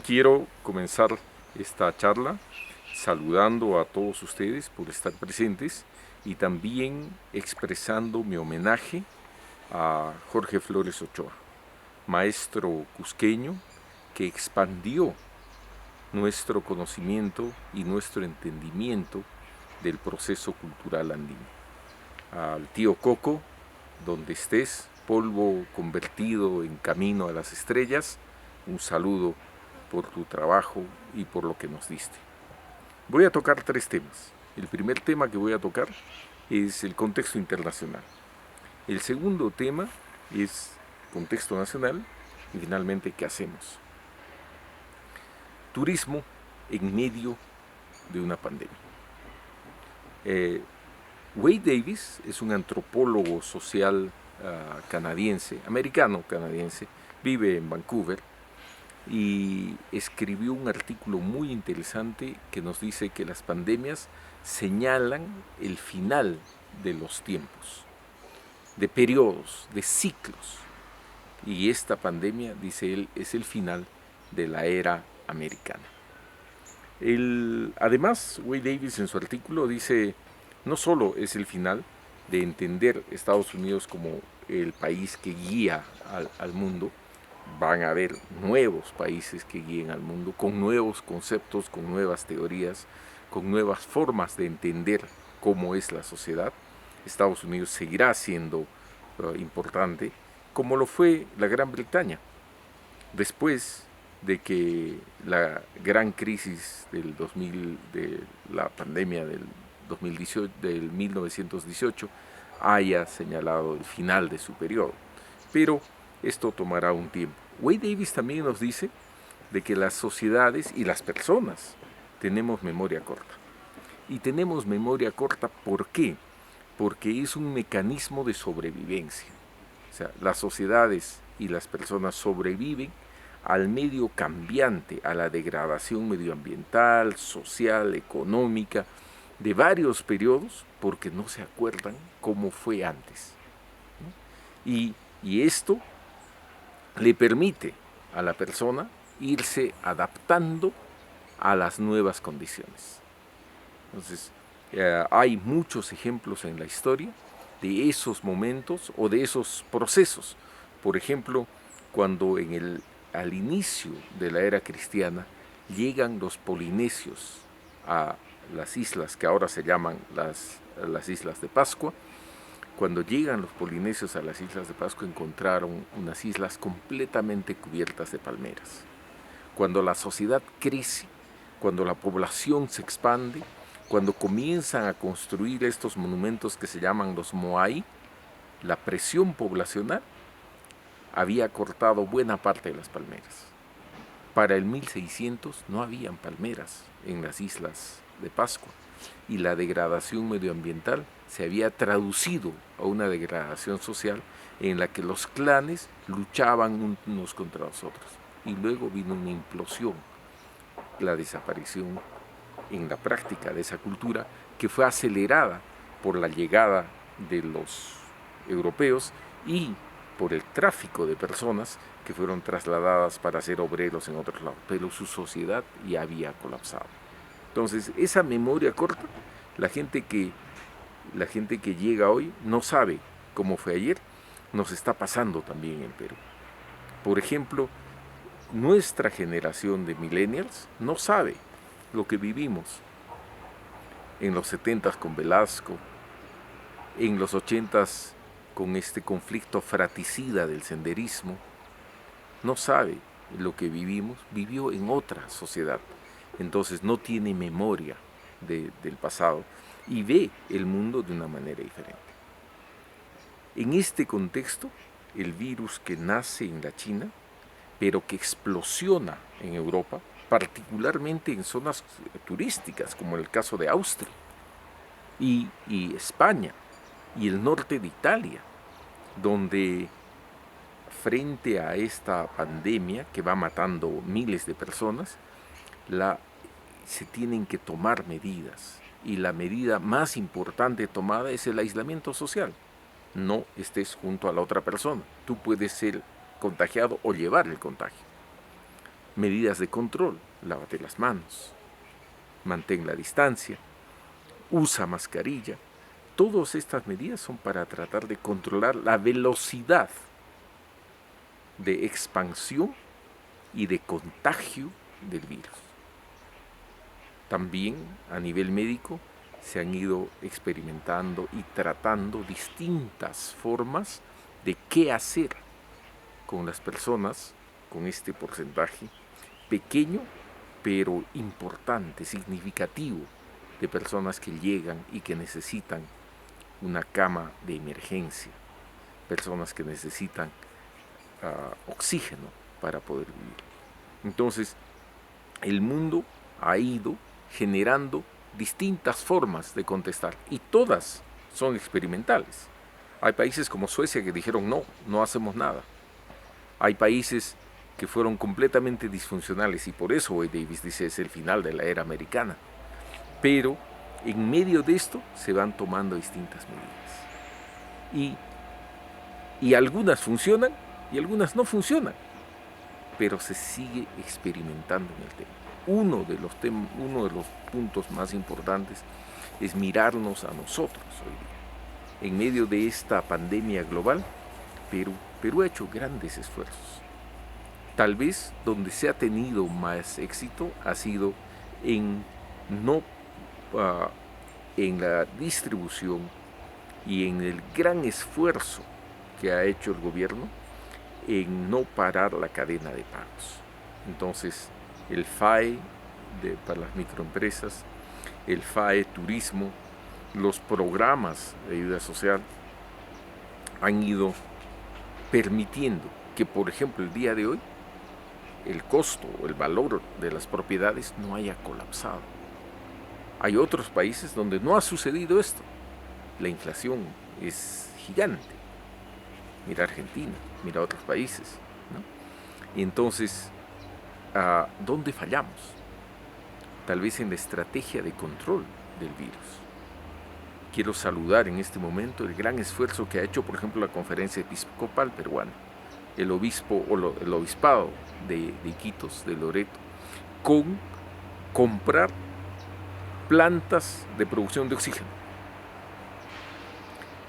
Quiero comenzar esta charla saludando a todos ustedes por estar presentes y también expresando mi homenaje a Jorge Flores Ochoa, maestro cusqueño que expandió nuestro conocimiento y nuestro entendimiento del proceso cultural andino. Al tío Coco, donde estés, polvo convertido en camino a las estrellas, un saludo por tu trabajo y por lo que nos diste. Voy a tocar tres temas. El primer tema que voy a tocar es el contexto internacional. El segundo tema es contexto nacional y finalmente qué hacemos. Turismo en medio de una pandemia. Wade Davis es un antropólogo social canadiense, americano-canadiense, vive en Vancouver y escribió un artículo muy interesante que nos dice que las pandemias señalan el final de los tiempos, de periodos, de ciclos. Y esta pandemia, dice él, es el final de la era americana. Además, Wade Davis en su artículo dice, no solo es el final de entender Estados Unidos como el país que guía al mundo, van a haber nuevos países que guíen al mundo, con nuevos conceptos, con nuevas teorías, con nuevas formas de entender cómo es la sociedad. Estados Unidos seguirá siendo importante, como lo fue la Gran Bretaña. Después de que la gran crisis de la pandemia del 2018, del 1918 haya señalado el final de su periodo. Pero esto tomará un tiempo. Wade Davis también nos dice de que las sociedades y las personas tenemos memoria corta. Y tenemos memoria corta, ¿por qué? Porque es un mecanismo de sobrevivencia. O sea, las sociedades y las personas sobreviven al medio cambiante, a la degradación medioambiental, social, económica, de varios periodos, porque no se acuerdan cómo fue antes. ¿No? Y esto le permite a la persona irse adaptando a las nuevas condiciones. Entonces, hay muchos ejemplos en la historia de esos momentos o de esos procesos. Por ejemplo, cuando al inicio de la era cristiana llegan los polinesios a las islas que ahora se llaman las islas de Pascua. Cuando llegan los polinesios a las islas de Pascua encontraron unas islas completamente cubiertas de palmeras. Cuando la sociedad crece, cuando la población se expande, cuando comienzan a construir estos monumentos que se llaman los moai, la presión poblacional había cortado buena parte de las palmeras. Para el 1600 no habían palmeras en las islas de Pascua y la degradación medioambiental se había traducido a una degradación social en la que los clanes luchaban unos contra los otros. Y luego vino una implosión, la desaparición en la práctica de esa cultura que fue acelerada por la llegada de los europeos y por el tráfico de personas que fueron trasladadas para ser obreros en otros lados, pero su sociedad ya había colapsado. Entonces, esa memoria corta, la gente que, la gente que llega hoy no sabe cómo fue ayer, nos está pasando también en Perú. Por ejemplo, nuestra generación de millennials no sabe lo que vivimos en los 70s con Velasco, en los 80s con este conflicto fratricida del senderismo, no sabe lo que vivimos, vivió en otra sociedad, entonces no tiene memoria del pasado y ve el mundo de una manera diferente. En este contexto, el virus que nace en la China, pero que explosiona en Europa, particularmente en zonas turísticas, como el caso de Austria y España y el norte de Italia, donde frente a esta pandemia que va matando miles de personas, se tienen que tomar medidas. Y la medida más importante tomada es el aislamiento social. No estés junto a la otra persona. Tú puedes ser contagiado o llevar el contagio. Medidas de control: lávate las manos, mantén la distancia, usa mascarilla. Todas estas medidas son para tratar de controlar la velocidad de expansión y de contagio del virus. También a nivel médico se han ido experimentando y tratando distintas formas de qué hacer con las personas con este porcentaje pequeño pero importante, significativo, de personas que llegan y que necesitan una cama de emergencia, personas que necesitan oxígeno para poder vivir. Entonces, el mundo ha ido generando distintas formas de contestar y todas son experimentales. Hay países como Suecia que dijeron no, no hacemos nada. Hay países que fueron completamente disfuncionales y por eso Wade Davis dice es el final de la era americana. Pero en medio de esto se van tomando distintas medidas. Y algunas funcionan y algunas no funcionan, pero se sigue experimentando en el tema. Uno de los puntos más importantes es mirarnos a nosotros hoy día. En medio de esta pandemia global, Perú ha hecho grandes esfuerzos. Tal vez donde se ha tenido más éxito ha sido en la distribución y en el gran esfuerzo que ha hecho el gobierno en no parar la cadena de pagos. Entonces, el FAE para las microempresas, el FAE Turismo, los programas de ayuda social han ido permitiendo que, por ejemplo, el día de hoy, el costo o el valor de las propiedades no haya colapsado. Hay otros países donde no ha sucedido esto. La inflación es gigante. Mira Argentina, mira otros países, ¿no? Y entonces, ¿dónde fallamos? Tal vez en la estrategia de control del virus. Quiero saludar en este momento el gran esfuerzo que ha hecho, por ejemplo, la Conferencia Episcopal Peruana, el obispado de Iquitos, de Loreto, con comprar plantas de producción de oxígeno.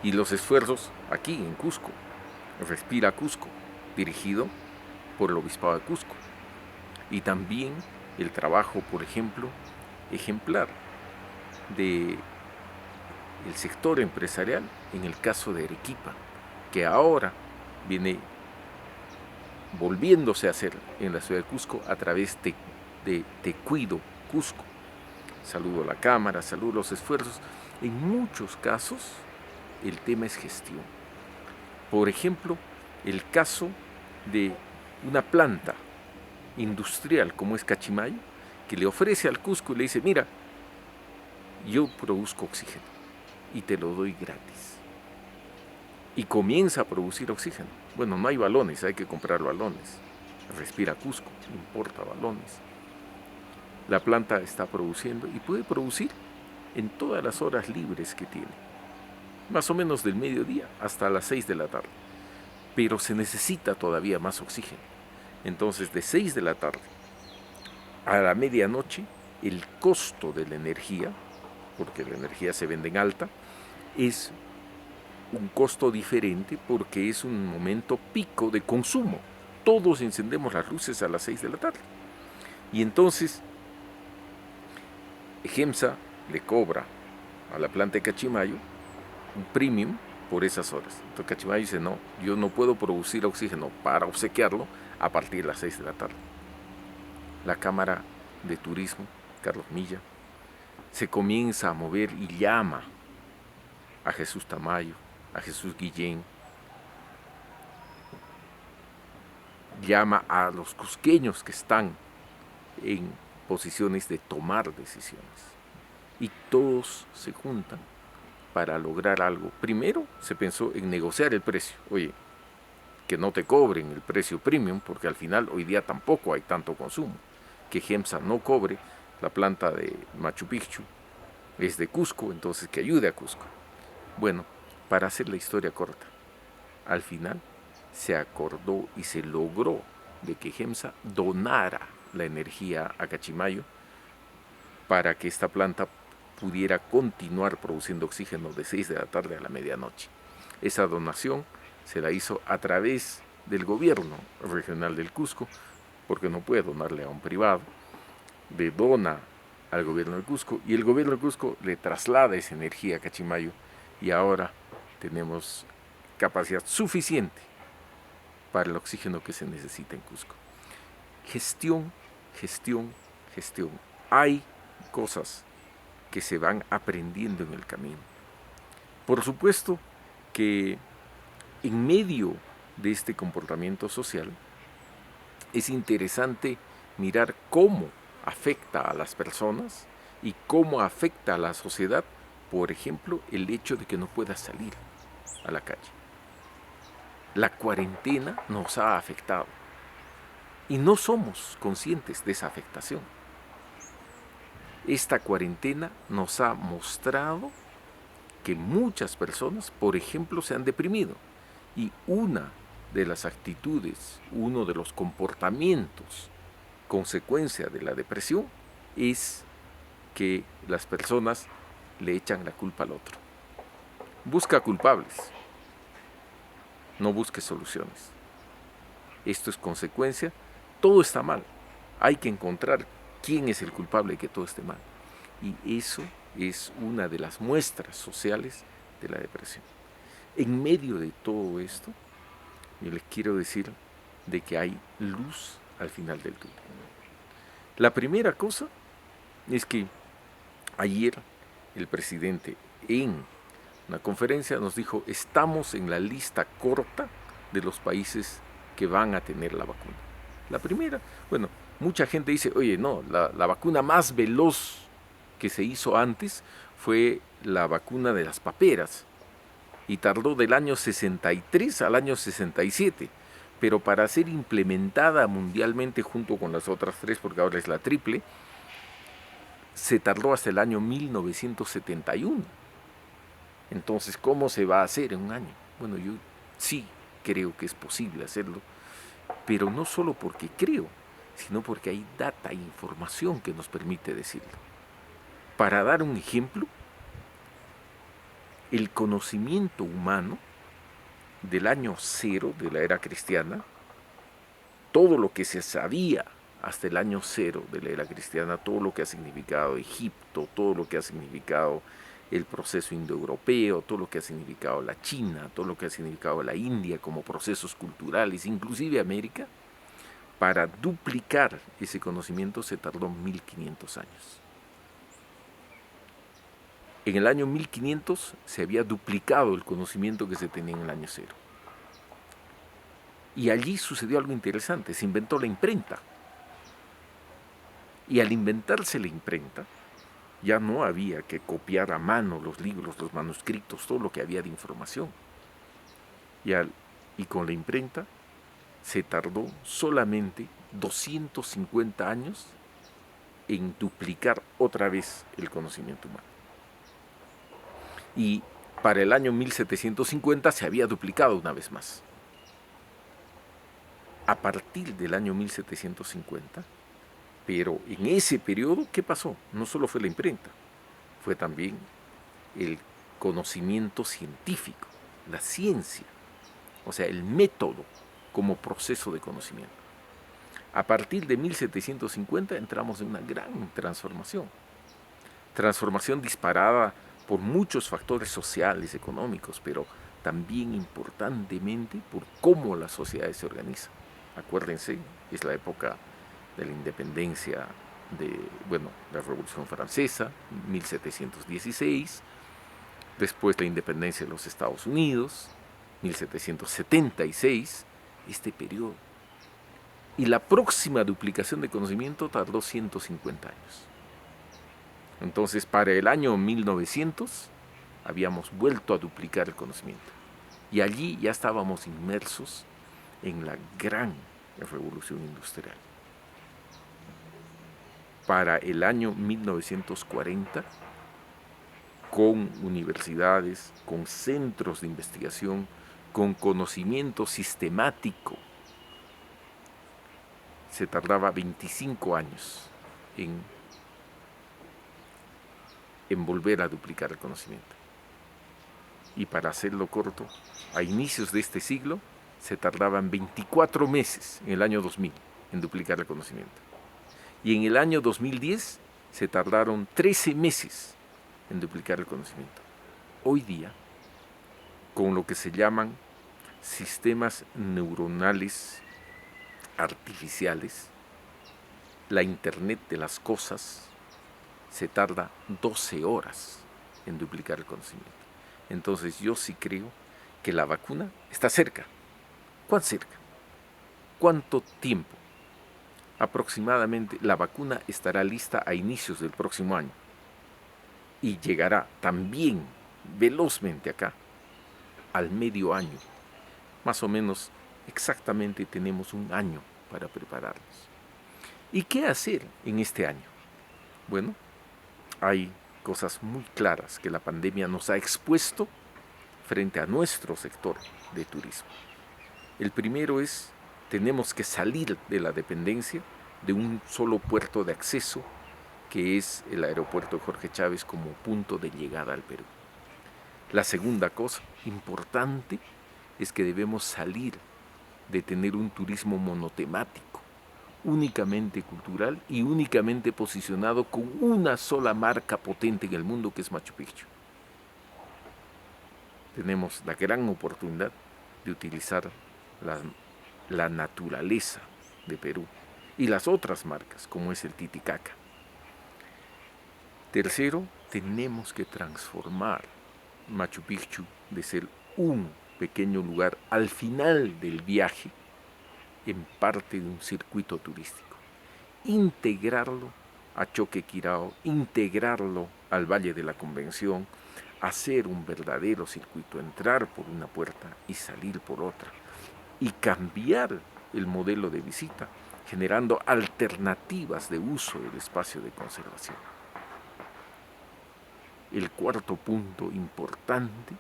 Y los esfuerzos aquí en Cusco, Respira Cusco, dirigido por el obispado de Cusco. Y también el trabajo, por ejemplo, ejemplar del sector empresarial en el caso de Arequipa, que ahora viene volviéndose a hacer en la ciudad de Cusco a través de Te Cuido Cusco. Saludo a la Cámara, saludo los esfuerzos. En muchos casos el tema es gestión. Por ejemplo, el caso de una planta industrial como es Cachimayo, que le ofrece al Cusco y le dice, mira, yo produzco oxígeno y te lo doy gratis. Y comienza a producir oxígeno. Bueno, no hay balones, hay que comprar balones. Respira Cusco, importa balones. La planta está produciendo y puede producir en todas las horas libres que tiene. Más o menos del mediodía hasta las 6 de la tarde. Pero se necesita todavía más oxígeno. Entonces, de 6 de la tarde a la medianoche, el costo de la energía, porque la energía se vende en alta, es un costo diferente porque es un momento pico de consumo. Todos encendemos las luces a las 6 de la tarde. Y entonces, GEMSA le cobra a la planta de Cachimayo un premium por esas horas. Entonces Cachimayo dice, no, yo no puedo producir oxígeno para obsequiarlo a partir de las 6 de la tarde. La Cámara de Turismo, Carlos Milla, se comienza a mover y llama a Jesús Tamayo, a Jesús Guillén, llama a los cusqueños que están en posiciones de tomar decisiones. Y todos se juntan para lograr algo. Primero se pensó en negociar el precio. Oye, que no te cobren el precio premium, porque al final hoy día tampoco hay tanto consumo. Que GEMSA no cobre, la planta de Machu Picchu es de Cusco, entonces que ayude a Cusco. Bueno, para hacer la historia corta, al final se acordó y se logró de que GEMSA donara la energía a Cachimayo para que esta planta pudiera continuar produciendo oxígeno de 6 de la tarde a la medianoche. Esa donación se la hizo a través del gobierno regional del Cusco, porque no puede donarle a un privado, le dona al gobierno del Cusco y el gobierno del Cusco le traslada esa energía a Cachimayo y ahora tenemos capacidad suficiente para el oxígeno que se necesita en Cusco. Gestión, gestión, gestión. Hay cosas que se van aprendiendo en el camino. Por supuesto que en medio de este comportamiento social es interesante mirar cómo afecta a las personas y cómo afecta a la sociedad, por ejemplo, el hecho de que no pueda salir a la calle. La cuarentena nos ha afectado y no somos conscientes de esa afectación. Esta cuarentena nos ha mostrado que muchas personas, por ejemplo, se han deprimido y una de las actitudes, uno de los comportamientos, consecuencia de la depresión, es que las personas le echan la culpa al otro. Busca culpables, no busque soluciones. Esto es consecuencia, todo está mal. Hay que encontrar quién es el culpable de que todo esté mal. Y eso es una de las muestras sociales de la depresión. En medio de todo esto, yo les quiero decir de que hay luz al final del túnel. La primera cosa es que ayer el presidente en una conferencia nos dijo, estamos en la lista corta de los países que van a tener la vacuna. La primera, bueno, mucha gente dice, oye, no, la vacuna más veloz que se hizo antes fue la vacuna de las paperas y tardó del año 63 al año 67, pero para ser implementada mundialmente junto con las otras tres, porque ahora es la triple, se tardó hasta el año 1971. Entonces, ¿cómo se va a hacer en un año? Bueno, yo sí creo que es posible hacerlo, pero no solo porque creo, sino porque hay data e información que nos permite decirlo. Para dar un ejemplo, el conocimiento humano del año cero de la era cristiana, todo lo que se sabía hasta el año cero de la era cristiana, todo lo que ha significado Egipto, todo lo que ha significado el proceso indoeuropeo, todo lo que ha significado la China, todo lo que ha significado la India como procesos culturales, inclusive América, para duplicar ese conocimiento se tardó 1500 años. En el año 1500 se había duplicado el conocimiento que se tenía en el año cero. Y allí sucedió algo interesante, se inventó la imprenta. Y al inventarse la imprenta, ya no había que copiar a mano los libros, los manuscritos, todo lo que había de información. Y con la imprenta se tardó solamente 250 años en duplicar otra vez el conocimiento humano. Y para el año 1750 se había duplicado una vez más. A partir del año 1750, pero en ese periodo, ¿qué pasó? No solo fue la imprenta, fue también el conocimiento científico, la ciencia, o sea, el método como proceso de conocimiento. A partir de 1750 entramos en una gran transformación disparada por muchos factores sociales, económicos, pero también importantemente por cómo las sociedades se organizan. Acuérdense, es la época de la independencia la Revolución Francesa, 1716, después la independencia de los Estados Unidos, 1776, este periodo. Y la próxima duplicación de conocimiento tardó 150 años. Entonces, para el año 1900, habíamos vuelto a duplicar el conocimiento. Y allí ya estábamos inmersos en la gran revolución industrial. Para el año 1940, con universidades, con centros de investigación, con conocimiento sistemático se tardaba 25 años en volver a duplicar el conocimiento. Y para hacerlo corto, a inicios de este siglo se tardaban 24 meses en el año 2000 en duplicar el conocimiento. Y en el año 2010 se tardaron 13 meses en duplicar el conocimiento. Hoy día, con lo que se llaman sistemas neuronales artificiales, la Internet de las cosas, se tarda 12 horas en duplicar el conocimiento. Entonces yo sí creo que la vacuna está cerca. ¿Cuán cerca? ¿Cuánto tiempo? Aproximadamente la vacuna estará lista a inicios del próximo año y llegará también velozmente acá al medio año. Más o menos exactamente tenemos un año para prepararnos. ¿Y qué hacer en este año? Bueno, hay cosas muy claras que la pandemia nos ha expuesto frente a nuestro sector de turismo. El primero es, tenemos que salir de la dependencia de un solo puerto de acceso, que es el aeropuerto Jorge Chávez como punto de llegada al Perú. La segunda cosa importante es que debemos salir de tener un turismo monotemático, únicamente cultural y únicamente posicionado con una sola marca potente en el mundo, que es Machu Picchu. Tenemos la gran oportunidad de utilizar la naturaleza de Perú y las otras marcas, como es el Titicaca. Tercero, tenemos que transformar Machu Picchu de ser un pequeño lugar al final del viaje en parte de un circuito turístico. Integrarlo a Choquequirao, integrarlo al Valle de la Convención, hacer un verdadero circuito, entrar por una puerta y salir por otra, y cambiar el modelo de visita, generando alternativas de uso del espacio de conservación. El cuarto punto importante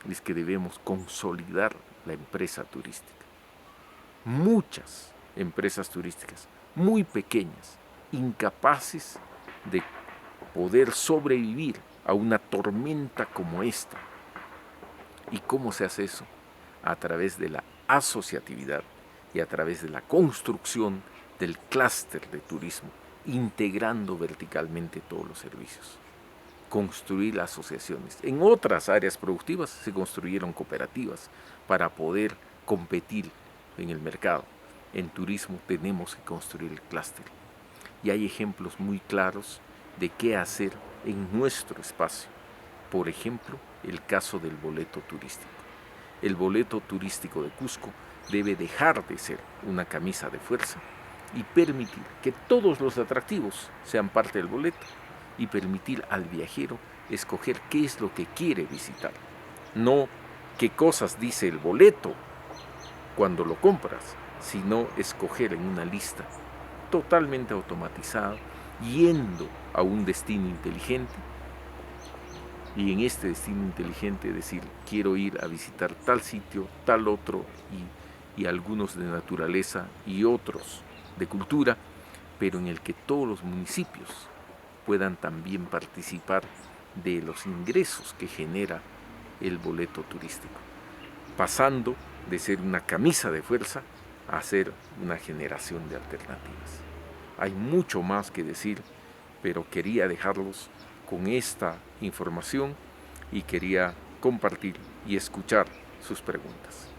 es que debemos consolidar la empresa turística. Muchas empresas turísticas, muy pequeñas, incapaces de poder sobrevivir a una tormenta como esta. ¿Y cómo se hace eso? A través de la asociatividad y a través de la construcción del clúster de turismo, integrando verticalmente todos los servicios. Construir asociaciones. En otras áreas productivas se construyeron cooperativas para poder competir en el mercado. En turismo tenemos que construir el clúster. Y hay ejemplos muy claros de qué hacer en nuestro espacio. Por ejemplo, el caso del boleto turístico. El boleto turístico de Cusco debe dejar de ser una camisa de fuerza y permitir que todos los atractivos sean parte del boleto y permitir al viajero escoger qué es lo que quiere visitar. No qué cosas dice el boleto cuando lo compras, sino escoger en una lista totalmente automatizada, yendo a un destino inteligente, y en este destino inteligente decir, quiero ir a visitar tal sitio, tal otro, y algunos de naturaleza y otros de cultura, pero en el que todos los municipios puedan también participar de los ingresos que genera el boleto turístico, pasando de ser una camisa de fuerza a ser una generación de alternativas. Hay mucho más que decir, pero quería dejarlos con esta información y quería compartir y escuchar sus preguntas.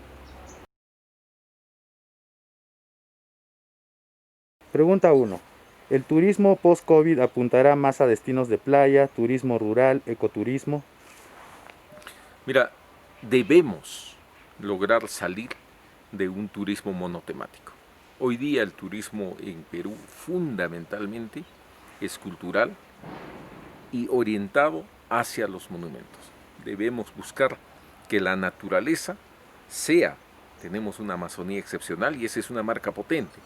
Pregunta 1. ¿El turismo post-COVID apuntará más a destinos de playa, turismo rural, ecoturismo? Mira, debemos lograr salir de un turismo monotemático. Hoy día el turismo en Perú fundamentalmente es cultural y orientado hacia los monumentos. Debemos buscar que la naturaleza tenemos una Amazonía excepcional y esa es una marca potente.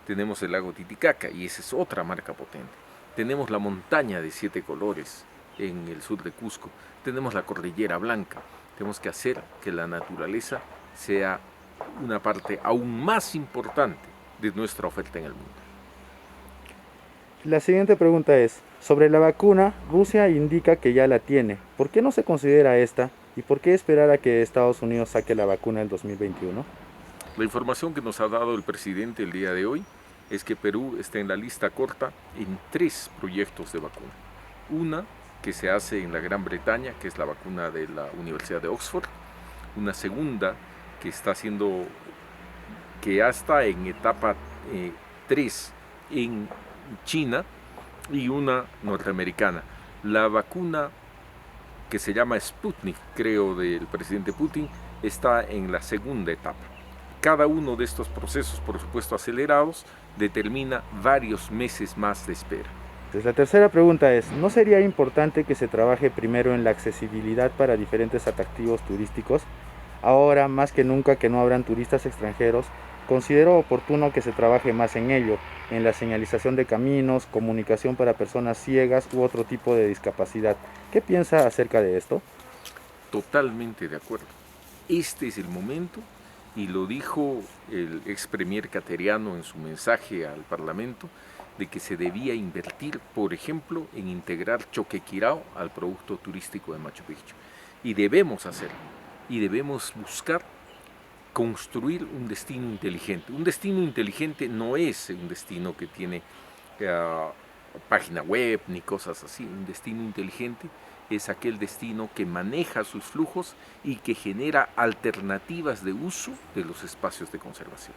Tenemos el lago Titicaca y esa es otra marca potente. Tenemos la montaña de 7 colores en el sur de Cusco. Tenemos la Cordillera Blanca. Tenemos que hacer que la naturaleza sea una parte aún más importante de nuestra oferta en el mundo. La siguiente pregunta es, sobre la vacuna, Rusia indica que ya la tiene. ¿Por qué no se considera esta? ¿Y por qué esperar a que Estados Unidos saque la vacuna en 2021? La información que nos ha dado el presidente el día de hoy es que Perú está en la lista corta en 3 proyectos de vacuna. Una que se hace en la Gran Bretaña, que es la vacuna de la Universidad de Oxford. Una segunda que ya está en etapa 3 en China, y una norteamericana. La vacuna que se llama Sputnik, creo, del presidente Putin, está en la segunda etapa. Cada uno de estos procesos, por supuesto acelerados, determina varios meses más de espera. Pues la tercera pregunta es, ¿no sería importante que se trabaje primero en la accesibilidad para diferentes atractivos turísticos? Ahora, más que nunca que no habrán turistas extranjeros, considero oportuno que se trabaje más en ello, en la señalización de caminos, comunicación para personas ciegas u otro tipo de discapacidad. ¿Qué piensa acerca de esto? Totalmente de acuerdo. Este es el momento, y lo dijo el ex premier cateriano en su mensaje al Parlamento, de que se debía invertir, por ejemplo, en integrar Choquequirao al producto turístico de Machu Picchu. Y debemos hacerlo, y debemos buscar construir un destino inteligente. Un destino inteligente no es un destino que tiene página web ni cosas así. Un destino inteligente es aquel destino que maneja sus flujos y que genera alternativas de uso de los espacios de conservación.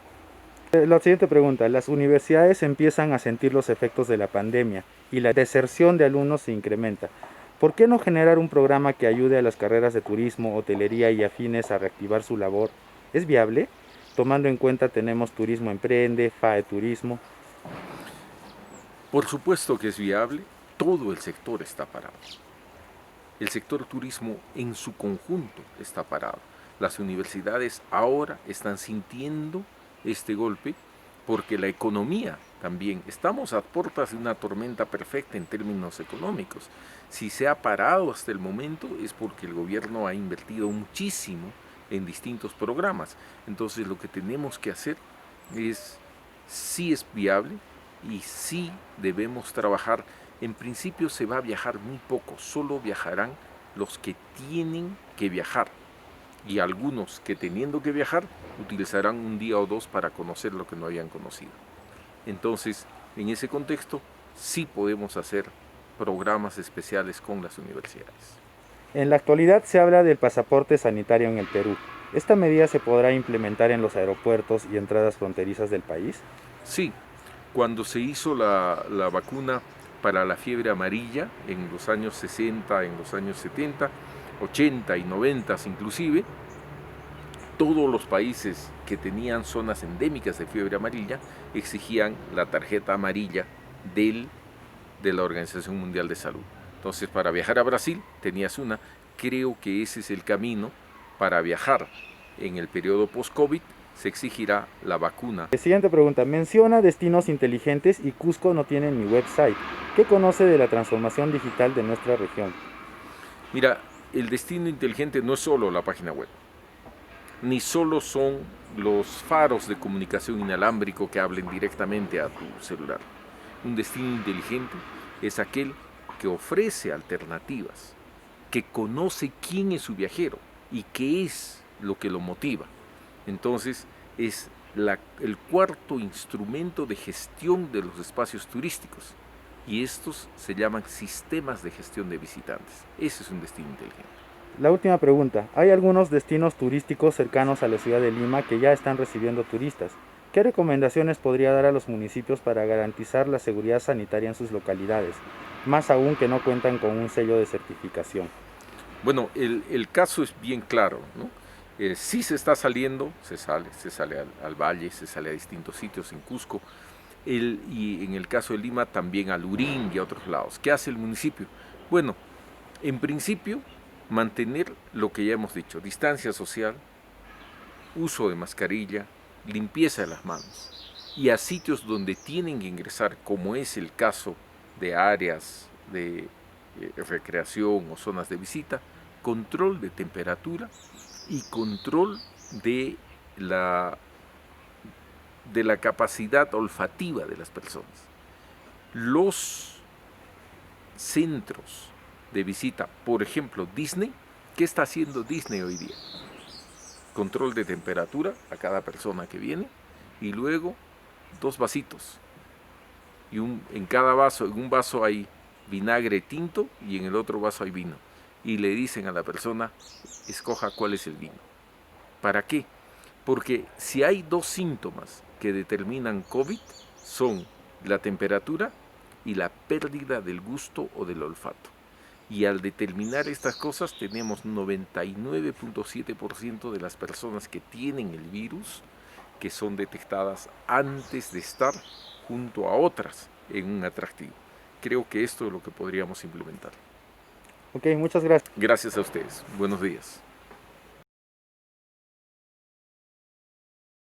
La siguiente pregunta, las universidades empiezan a sentir los efectos de la pandemia y la deserción de alumnos se incrementa. ¿Por qué no generar un programa que ayude a las carreras de turismo, hotelería y afines a reactivar su labor? ¿Es viable? Tomando en cuenta tenemos Turismo Emprende, FAE Turismo. Por supuesto que es viable, todo el sector está parado. El sector turismo en su conjunto está parado. Las universidades ahora están sintiendo este golpe porque la economía también, estamos a puertas de una tormenta perfecta en términos económicos. Si se ha parado hasta el momento es porque el gobierno ha invertido muchísimo en distintos programas. Entonces lo que tenemos que hacer es, sí es viable y sí debemos trabajar. En principio se va a viajar muy poco, solo viajarán los que tienen que viajar, y algunos que teniendo que viajar utilizarán un día o 2 para conocer lo que no habían conocido. Entonces, en ese contexto, sí podemos hacer programas especiales con las universidades. En la actualidad se habla del pasaporte sanitario en el Perú. ¿Esta medida se podrá implementar en los aeropuertos y entradas fronterizas del país? Sí, cuando se hizo la vacuna para la fiebre amarilla en los años 60, en los años 70, 80 y 90 inclusive, todos los países que tenían zonas endémicas de fiebre amarilla exigían la tarjeta amarilla de la Organización Mundial de Salud. Entonces, para viajar a Brasil tenías una. Creo que ese es el camino para viajar en el periodo post-COVID. Se exigirá la vacuna. Siguiente pregunta. Menciona destinos inteligentes y Cusco no tiene ni website. ¿Qué conoce de la transformación digital de nuestra región? Mira, el destino inteligente no es solo la página web, ni solo son los faros de comunicación inalámbrico que hablen directamente a tu celular. Un destino inteligente es aquel que ofrece alternativas, que conoce quién es su viajero y qué es lo que lo motiva. Entonces, es el cuarto instrumento de gestión de los espacios turísticos, y estos se llaman sistemas de gestión de visitantes. Ese es un destino inteligente. La última pregunta. Hay algunos destinos turísticos cercanos a la ciudad de Lima que ya están recibiendo turistas. ¿Qué recomendaciones podría dar a los municipios para garantizar la seguridad sanitaria en sus localidades? Más aún que no cuentan con un sello de certificación. Bueno, el caso es bien claro, ¿no? Si se está saliendo, se sale al valle, se sale a distintos sitios en Cusco, y en el caso de Lima también al Lurín y a otros lados. ¿Qué hace el municipio? Bueno, en principio, mantener lo que ya hemos dicho: distancia social, uso de mascarilla, limpieza de las manos, y a sitios donde tienen que ingresar, como es el caso de áreas de recreación o zonas de visita, control de temperatura y control de la de la capacidad olfativa de las personas. Los centros de visita, por ejemplo, Disney, ¿qué está haciendo Disney hoy día? Control de temperatura a cada persona que viene y luego 2 vasitos. Y en cada vaso, en un vaso hay vinagre tinto y en el otro vaso hay vino. Y le dicen a la persona, escoja cuál es el vino. ¿Para qué? Porque si hay 2 síntomas que determinan COVID, son la temperatura y la pérdida del gusto o del olfato. Y al determinar estas cosas tenemos 99.7% de las personas que tienen el virus que son detectadas antes de estar junto a otras en un atractivo. Creo que esto es lo que podríamos implementar. Ok, muchas gracias. Gracias a ustedes. Buenos días.